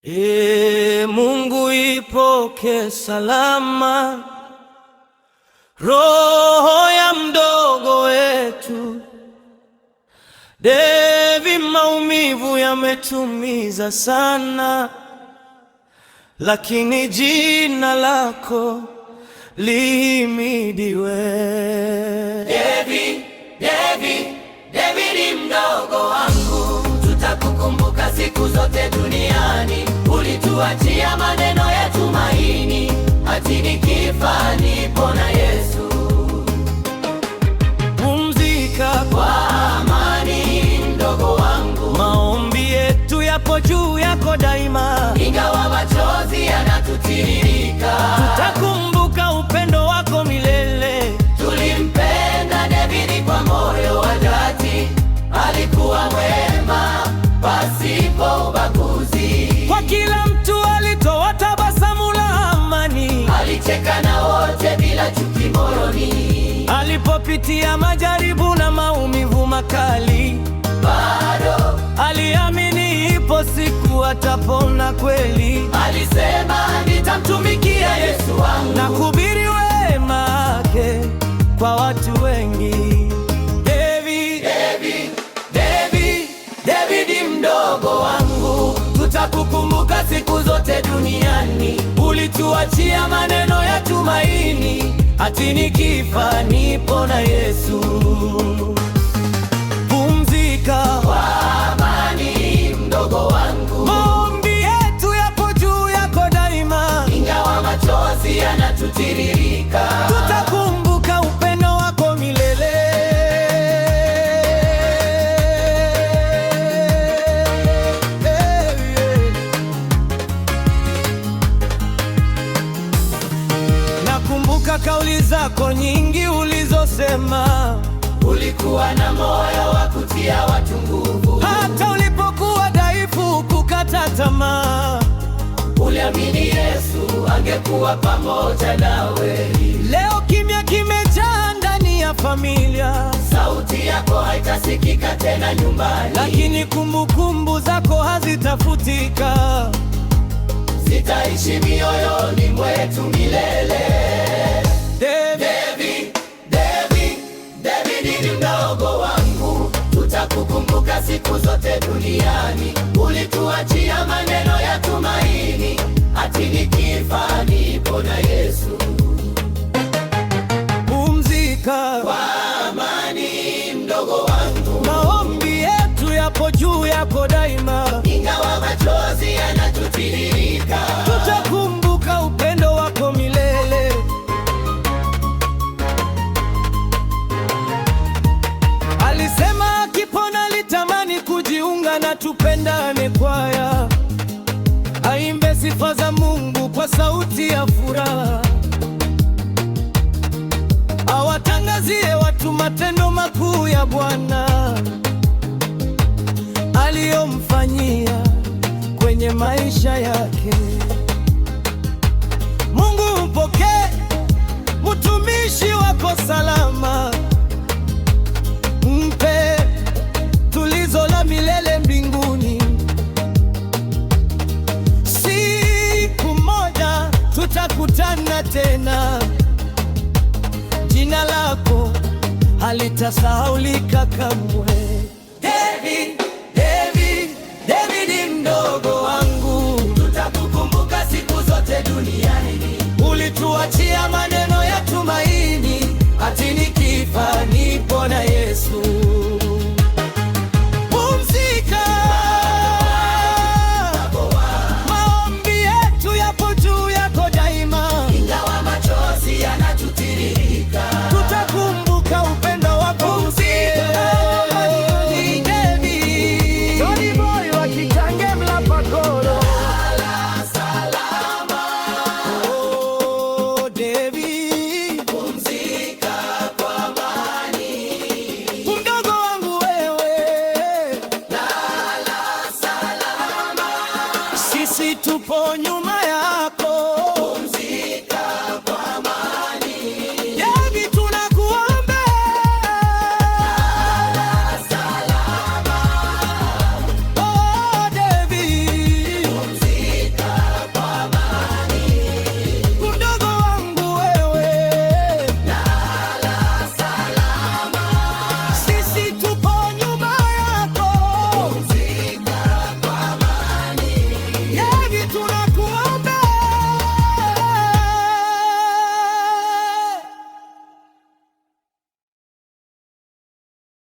Mungu ipoke salama roho ya mdogo wetu Devi. Maumivu yametumiza sana, lakini jina lako lihimidiwe. Devi mdogo wangu, tutakukumbuka siku zote duniani. Ulituachia maneno ya tumaini, hati nikifa nipo na Yesu. Pumzika kwa amani mdogo wangu, maombi yetu yapo juu yako daima. Ingawa machozi yanatutiririka, tutakumbuka upendo wako milele. Tulimpenda David kwa moyo wa dhati, alikuwa mwema pasipo ubaguzi. Kwa kila mtu alitoa tabasamu la amani, alicheka na wote bila chuki moyoni. Alipopitia majaribu na maumivu makali, bado aliamini ipo siku atapona kweli. Alisema nitamtumikia Yesu wangu na kuhubiri wema wake kwa watu wengi. David mdogo wangu, tutakukumbuka siku zote duniani. Ulituachia maneno ya tumaini, hati nikifa nipo na Yesu. Pumzika kwa amani mdogo wangu, maombi yetu yapo juu yako daima. Ingawa machozi yanatutiririka, tutakumbuka upendo wako milele. Nakumbuka kauli zako nyingi ulizosema, ulikuwa na moyo wa kutia watu nguvu. Hata ulipokuwa dhaifu kukata tamaa, uliamini Yesu angekuwa pamoja nawe. Leo kimya kimejaa ndani ya familia, sauti yako haitasikika tena nyumbani, lakini kumbukumbu zako hazitafutika, zitaishi mioyoni mwetu milele. David mdogo wangu, tutakukumbuka siku zote duniani. Ulituachia maneno ya tumaini, hati nikifa nipo na Yesu. Pumzika kwa amani mdogo wangu, maombi yetu yapo juu yako daima. Ingawa machozi yanatutiririka, tutakumbuka upendo wako milele. Alisema akipona litamani kujiunga na tupendane kwaya, aimbe sifa za Mungu kwa sauti ya furaha, awatangazie watu matendo makuu ya Bwana aliyomfanyia kwenye maisha yake. Mungu mpokee mtumishi wako salama, mpe tulizo la milele mbinguni. Siku moja tutakutana tena, jina lako halitasahaulika kamwe. David mdogo wangu, tutakukumbuka siku zote duniani. Ulituachia maneno ya tumaini, hati nikifa nipo na Yesu. Pumzika, maombi yetu yapo juu yako daima. Ingawa machozi yanatutiririka, tutakumbuka upendo wako. Sisi tupo nyuma yako.